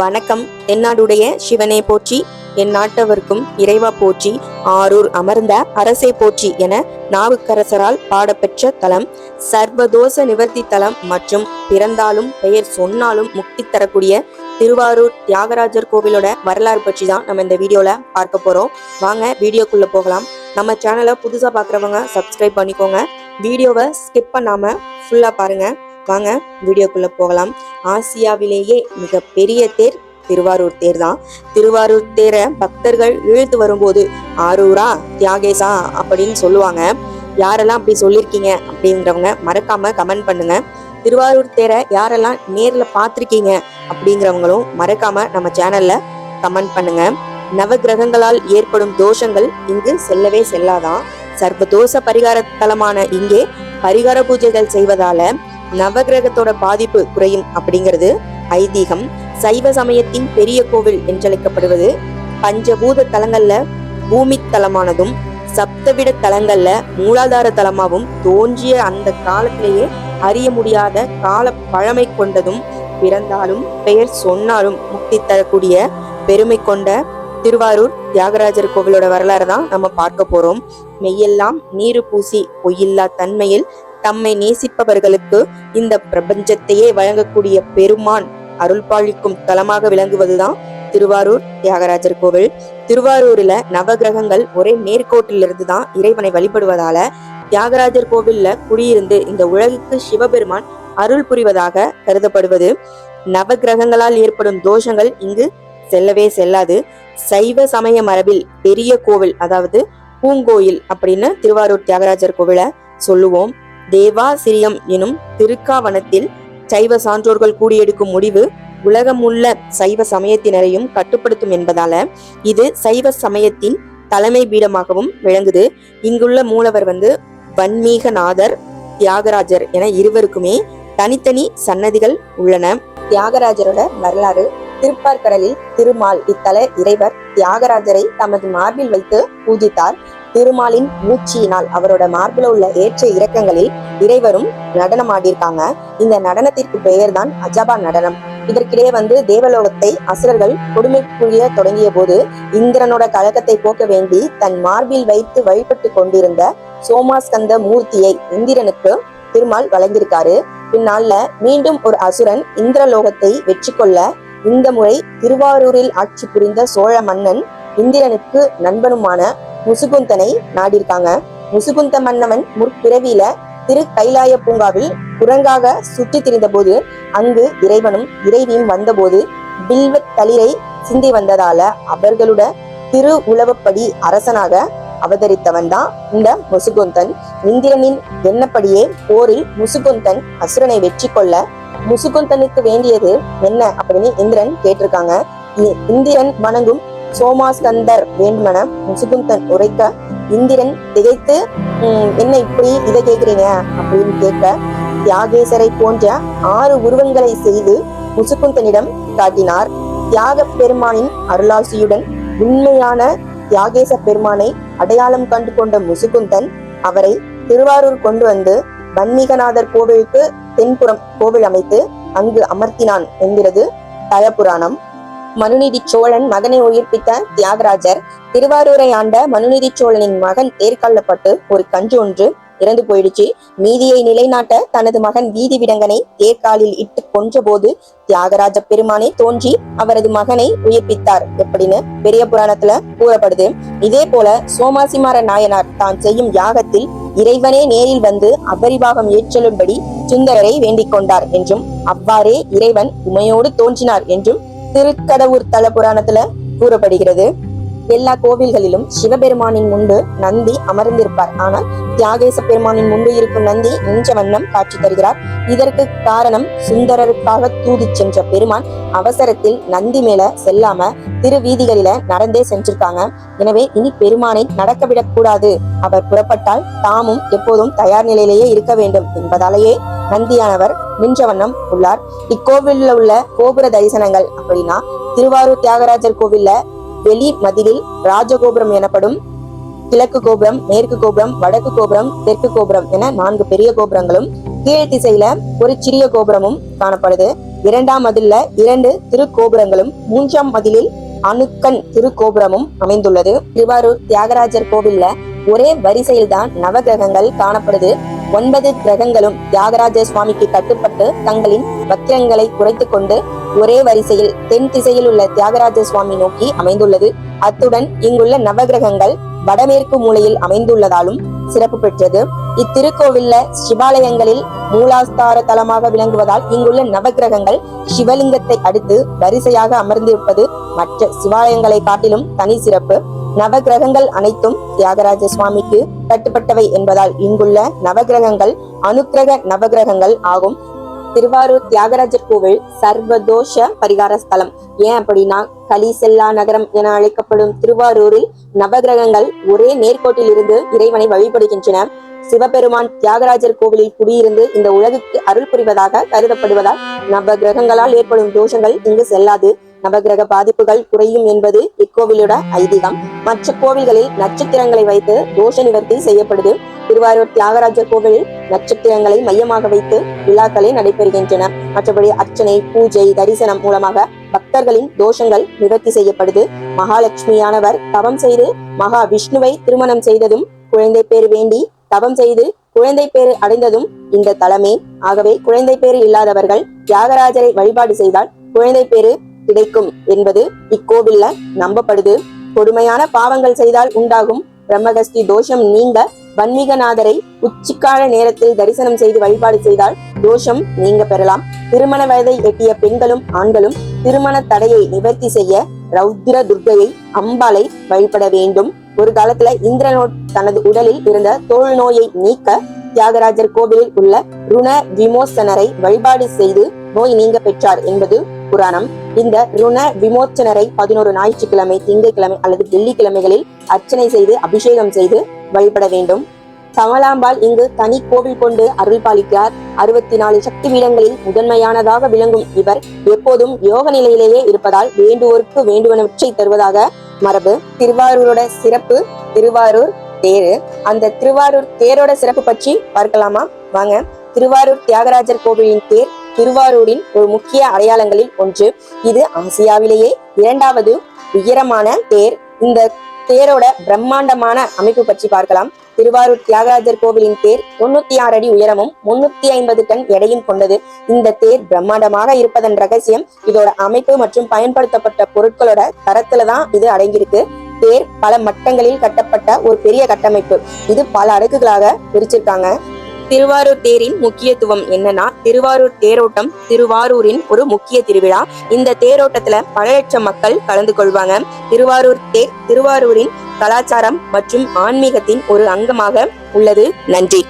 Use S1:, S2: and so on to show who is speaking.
S1: வணக்கம். தென்னாடுடைய சிவனே போற்றி, என் நாட்டவர்க்கும் இறைவா போற்றி, ஆரூர் அமர்ந்த அரசே போற்றி என நாவுக்கரசரால் பாடப்பெற்ற தலம் சர்வதோஷ நிவர்த்தி தலம் மற்றும் பிறந்தாலும் பெயர் சொன்னாலும் முக்தி தரக்கூடிய திருவாரூர் தியாகராஜர் கோவிலோட வரலாறு பற்றி தான் நம்ம இந்த வீடியோல பார்க்க போறோம். வாங்க வீடியோக்குள்ள போகலாம். நம்ம சேனலை புதுசா பாக்குறவங்க சப்ஸ்கிரைப் பண்ணிக்கோங்க. வீடியோவை ஸ்கிப் பண்ணாம ஃபுல்லா பாருங்க. வாங்க வீடியோக்குள்ள போகலாம். ஆசியாவிலேயே மிக பெரிய தேர் திருவாரூர் தேர் தான். திருவாரூர் தேரை பக்தர்கள் இழுத்து வரும்போது ஆரூரா தியாகேசா அப்படின்னு சொல்லுவாங்க. யாரெல்லாம் அப்படி சொல்லியிருக்கீங்க அப்படிங்கிறவங்க மறக்காம கமெண்ட் பண்ணுங்க. திருவாரூர் தேரை யாரெல்லாம் நேர்ல பார்த்திருக்கீங்க அப்படிங்கிறவங்களும் மறக்காம நம்ம சேனல்ல கமெண்ட் பண்ணுங்க. நவகிரகங்களால் ஏற்படும் தோஷங்கள் இங்கு செல்லவே செல்லாதான். சர்வதோஷ பரிகார தலமான இங்கே பரிகார பூஜைகள் செய்வதால நவகிரகத்தோட பாதிப்பு குறையும் அப்படிங்கிறது ஐதீகம். சைவ சமயத்தின் பெரிய கோவில் என்றழைக்கப்படுவது பஞ்சபூத தலங்கள்ல பூமி தலமானதும் சப்தவிட தலங்கள்ல மூலாதார தலமாகவும் தோன்றிய அந்த காலத்திலேயே அறிய முடியாத கால பழமை கொண்டதும் பிறந்தாலும் பெயர் சொன்னாலும் முக்தி தரக்கூடிய பெருமை கொண்ட திருவாரூர் தியாகராஜர் கோவிலோட வரலாறு தான் நம்ம பார்க்க போறோம். மெய்யெல்லாம் நீரு பூசி பொய்யில்லா தன்மையில் தம்மை நேசிப்பவர்களுக்கு இந்த பிரபஞ்சத்தையே வழங்கக்கூடிய பெருமான் அருள் பாலிக்கும் தலமாக விளங்குவதுதான் திருவாரூர் தியாகராஜர் கோவில். திருவாரூர்ல நவகிரகங்கள் ஒரே நேர்கோட்டிலிருந்து தான் இறைவனை வழிபடுவதால தியாகராஜர் கோவில்ல குடியிருந்து இந்த உலகுக்கு சிவபெருமான் அருள் புரிவதாக கருதப்படுவது. நவகிரகங்களால் ஏற்படும் தோஷங்கள் இங்கு செல்லவே செல்லாது. சைவ சமய மரபில் பெரிய கோவில், அதாவது பூங்கோயில் அப்படின்னு திருவாரூர் தியாகராஜர் கோவிலை சொல்லுவோம். தேவாசிரியம் எனும் திருக்காவனத்தில் சைவ சான்றோர்கள் கூடியெடுக்கும் முடிவு உலகம் உள்ள சைவ சமயத்தினரையும் கட்டுப்படுத்தும் என்பதால இது சைவ சமயத்தின் தலைமை பீடமாகவும் விளங்குது. இங்குள்ள மூலவர் வன்மீகநாதர், தியாகராஜர் என இருவருக்குமே தனித்தனி சன்னதிகள் உள்ளன. தியாகராஜரோட வரலாறு. திருப்பார்கடலில் திருமால் இத்தல இறைவர் தியாகராஜரை தமது மார்பில் வைத்து பூஜித்தார். திருமாலின் மூச்சியினால் அவரோட மார்பில் உள்ள ஏற்ற இறக்கங்களில் இறைவரும் நடனம் ஆடியிருக்காங்க. இந்த நடனத்திற்கு பெயர் தான் அஜபா நடனம். இதற்கிடையே தேவலோகத்தை அசுரர்கள் கொடுமை புரிய தொடங்கிய போது இந்திரனோட கலக்கத்தை போக்க வேண்டி தன் மார்பில் வைத்து வழிபட்டு கொண்டிருந்த சோமாஸ்கந்த மூர்த்தியை இந்திரனுக்கு திருமால் வழங்கியிருக்காரு. பின்னால மீண்டும் ஒரு அசுரன் இந்திரலோகத்தை வெற்றி கொள்ள இந்த முறை திருவாரூரில் ஆட்சி புரிந்த சோழ மன்னன் இந்திரனுக்கு நண்பனுமான முசுகுந்தனை நாடியிருக்காங்க. முசுகுந்த மன்னவன் முற்பிறவியில திரு கைலாய பூங்காவில் குரங்காக சுற்றி திரிந்த போது அங்கு இறைவனும் இறைவியும் வந்தபோது பில்வ தளிரை சிந்தி வந்ததால அவர்களோட திரு உளவப்படி அரசனாக அவதரித்தவன் தான் இந்த முசுகுந்தன். இந்திரனின் எண்ணப்படியே போரில் முசுகுந்தன் அசுரனை வெற்றி கொள்ள முசுகுந்தனுக்கு வேண்டியது என்ன அப்படின்னு இந்திரன் கேட்டிருக்காங்க. இந்திரன் வணங்கும் சோமாஸ்கந்தர் வேண்டுமென முசுகுந்தன் உரைக்க இந்திரன் திகைத்து என்ன இப்படி இதை கேட்கிறீங்க அப்படின்னு கேட்க தியாகேசரை போன்ற 6 உருவங்களை செய்து முசுகுந்தனிடம் காட்டினார். தியாக பெருமானின் அருளாசியுடன் உண்மையான தியாகேச பெருமானை அடையாளம் கண்டு கொண்ட முசுகுந்தன் அவரை திருவாரூர் கொண்டு வந்து வன்மீகநாதர் கோவிலுக்கு தென்புறம் கோவில் அமைத்து அங்கு அமர்த்தினான் என்கிறது தலபுராணம். மனுநீதி சோழன் மகனை உயிர்ப்பித்த தியாகராஜர் திருவாரூரை ஆண்ட மனுநீதி சோழனின் மகன் தேர்கல்லப்பட்டு ஒரு கன்று ஒன்று இறந்து போயிடுச்சு. நீதியை நிலைநாட்ட தனது மகன் வீதி விடங்கனை தேர்காலில் இட்டு கொன்ற போது தியாகராஜ பெருமானே தோன்றி அவரது மகனை உயிர்ப்பித்தார் எப்படின்னு பெரிய புராணத்துல கூறப்படுது. இதே போல சோமாசிமார நாயனார் தான் செய்யும் யாகத்தில் இறைவனே நேரில் வந்து அபரிபாகம் ஏற்றலும்படி சுந்தரரை வேண்டிக் கொண்டார் என்றும் அவ்வாறே இறைவன் உமையோடு தோன்றினார் என்றும் திருக்கடவுர் தல புராணத்துல கூறப்படுகிறது. எல்லா கோவில்களிலும் சிவபெருமானின் முன்பு நந்தி அமர்ந்திருப்பார். ஆனால் தியாகேச பெருமானின் முன்பு இருக்கும் நந்தி நின்ற வண்ணம் காட்சி தருகிறார். இதற்கு காரணம் சுந்தரருக்காக தூது சென்ற பெருமான் அவசரத்தில் நந்தி மேல செல்லாம திரு வீதிகளில நடந்தே சென்றிருக்காங்க. எனவே இனி பெருமானை நடக்க விடக்கூடாது, அவர் புறப்பட்டால் தாமும் எப்போதும் தயார் நிலையிலேயே இருக்க வேண்டும் என்பதாலேயே நந்தியானவர் நின்ற வண்ணம் உள்ளார். இக்கோவில்ல உள்ள கோபுர தரிசனங்கள் அப்படின்னா திருவாரூர் தியாகராஜர் கோவில்ல வெளி மதிலில் ராஜகோபுரம் எனப்படும் கிழக்கு கோபுரம், மேற்கு கோபுரம், வடக்கு கோபுரம், தெற்கு கோபுரம் என 4 பெரிய கோபுரங்களும் கீழ் திசையில ஒரு சிறிய கோபுரமும் காணப்படுது. இரண்டாம் மதில்ல 2 திருக்கோபுரங்களும், 3ஆம் மதிலில் அணுக்கன் திருக்கோபுரமும் அமைந்துள்ளது. திருவாரூர் தியாகராஜர் கோவில்ல ஒரே வரிசையில் தான் நவகிரகங்கள் காணப்படுது. 9 கிரகங்களும் தியாகராஜ சுவாமிக்கு கட்டுப்பட்டு தங்களின் வக்கிரங்களை குறைத்துக் கொண்டு ஒரே வரிசையில் தென் திசையில் உள்ள தியாகராஜ சுவாமி நோக்கி அமைந்துள்ளது. அத்துடன் இங்குள்ள நவகிரகங்கள் வடமேற்கு மூலையில் அமைந்துள்ளதாலும் சிறப்பு பெற்றது. இத்திருக்கோவில்ல சிவாலயங்களில் மூலாஸ்தார தலமாக விளங்குவதால் இங்குள்ள நவகிரகங்கள் சிவலிங்கத்தை அடுத்து வரிசையாக அமர்ந்திருப்பது மற்ற சிவாலயங்களை காட்டிலும் தனி சிறப்பு. நவகிரகங்கள் அனைத்தும் தியாகராஜ சுவாமிக்கு கட்டுப்பட்டவை என்பதால் இங்குள்ள நவகிரகங்கள் அனுக்கிரக நவகிரகங்கள் ஆகும். திருவாரூர் தியாகராஜர் கோவில் சர்வதோஷ பரிகார ஸ்தலம். ஏன் அப்படின்னா கலிசெல்லா நகரம் என அழைக்கப்படும் திருவாரூரில் நவகிரகங்கள் ஒரே நேர்கோட்டில் இருந்து இறைவனை வழிபடுகின்றன. சிவபெருமான் தியாகராஜர் கோவிலில் குடியிருந்து இந்த உலகுக்கு அருள் புரிவதாக கருதப்படுவதால் நவகிரகங்களால் ஏற்படும் தோஷங்கள் இங்கு செல்லாது. நவகிரக பாதிப்புகள் குறையும் என்பது இக்கோவிலோட ஐதீகம். மற்ற கோவில்களில் நட்சத்திரங்களை வைத்து தோஷ நிவர்த்தி செய்யப்படுது. திருவாரூர் தியாகராஜர் கோவிலில் நட்சத்திரங்களை மையமாக வைத்து விழாக்களே நடைபெறுகின்றன. மற்றபடி அர்ச்சனை, பூஜை, தரிசனம் மூலமாக பக்தர்களின் தோஷங்கள் நிவர்த்தி செய்யப்படுது. மகாலட்சுமியானவர் தவம் செய்து மகா விஷ்ணுவை திருமணம் செய்ததும், குழந்தை பேறு வேண்டி தவம் செய்து குழந்தை பேறு அடைந்ததும் இந்த தலமே. ஆகவே குழந்தை பேறு இல்லாதவர்கள் தியாகராஜரை வழிபாடு செய்தால் குழந்தை பேறு கிடைக்கும் என்பது இக்கோவில்ல நம்பப்படுது. கொடுமையான பாவங்கள் செய்தால் உண்டாகும் பிரம்மகஸ்தி தோஷம் நீங்க வன்மீகநாதரை உச்சிக்கால நேரத்தில் தரிசனம் செய்து வழிபாடு செய்தால் தோஷம் நீங்க பெறலாம். திருமண வயதை எட்டிய பெண்களும் ஆண்களும் திருமண தடையை நிவர்த்தி செய்ய ரௌத்ர துர்க்கையை அம்பாளை வழிபட வேண்டும். ஒரு காலத்துல இந்திரனோ தனது உடலில் இருந்த தோல் நோயை நீக்க தியாகராஜர் கோவிலில் உள்ள ருண விமோசனரை வழிபாடு செய்து நோய் நீங்க பெற்றார் என்பது புராணம். இந்த ருண விமோச்சனரை 11 ஞாயிற்றுக்கிழமை, திங்கட்கிழமை அல்லது வெள்ளிக்கிழமைகளில் அர்ச்சனை செய்து அபிஷேகம் செய்து வழிபட வேண்டும். கமலாம்பாள் இங்கு தனி கோவில் கொண்டு அருள் பாலிக்கிறார். 64 சக்தி பீடங்களில் முதன்மையானதாக விளங்கும் இவர் எப்போதும் யோக நிலையிலேயே இருப்பதால் வேண்டுவோருக்கு வேண்டுவனவற்றை தருவதாக மரபு. திருவாரூரோட சிறப்பு திருவாரூர் தேரு. அந்த திருவாரூர் தேரோட சிறப்பு பற்றி பார்க்கலாமா? வாங்க. திருவாரூர் தியாகராஜர் கோவிலின் தேர் திருவாரூரின் ஒரு முக்கிய அடையாளங்களில் ஒன்று. இது ஆசியாவிலேயே 2வது உயரமான தேர். இந்த தேரோட பிரம்மாண்டமான அமைப்பு பற்றி பார்க்கலாம். திருவாரூர் தியாகராஜர் கோவிலின் தேர் 96 அடி உயரமும் 350 டன் எடையும் கொண்டது. இந்த தேர் பிரம்மாண்டமாக இருப்பதன் ரகசியம் இதோட அமைப்பு மற்றும் பயன்படுத்தப்பட்ட பொருட்களோட தரத்துலதான் இது அடங்கியிருக்கு. தேர் பல மட்டங்களில் கட்டப்பட்ட ஒரு பெரிய கட்டமைப்பு. இது பல அடுக்குகளாக பிரிச்சிருக்காங்க. திருவாரூர் தேரின் முக்கியத்துவம் என்னன்னா, திருவாரூர் தேரோட்டம் திருவாரூரின் ஒரு முக்கிய திருவிழா. இந்த தேரோட்டத்துல பல லட்சம் மக்கள் கலந்து கொள்வாங்க. திருவாரூர் தேர் திருவாரூரின் கலாச்சாரம் மற்றும் ஆன்மீகத்தின் ஒரு அங்கமாக உள்ளது. நன்றி.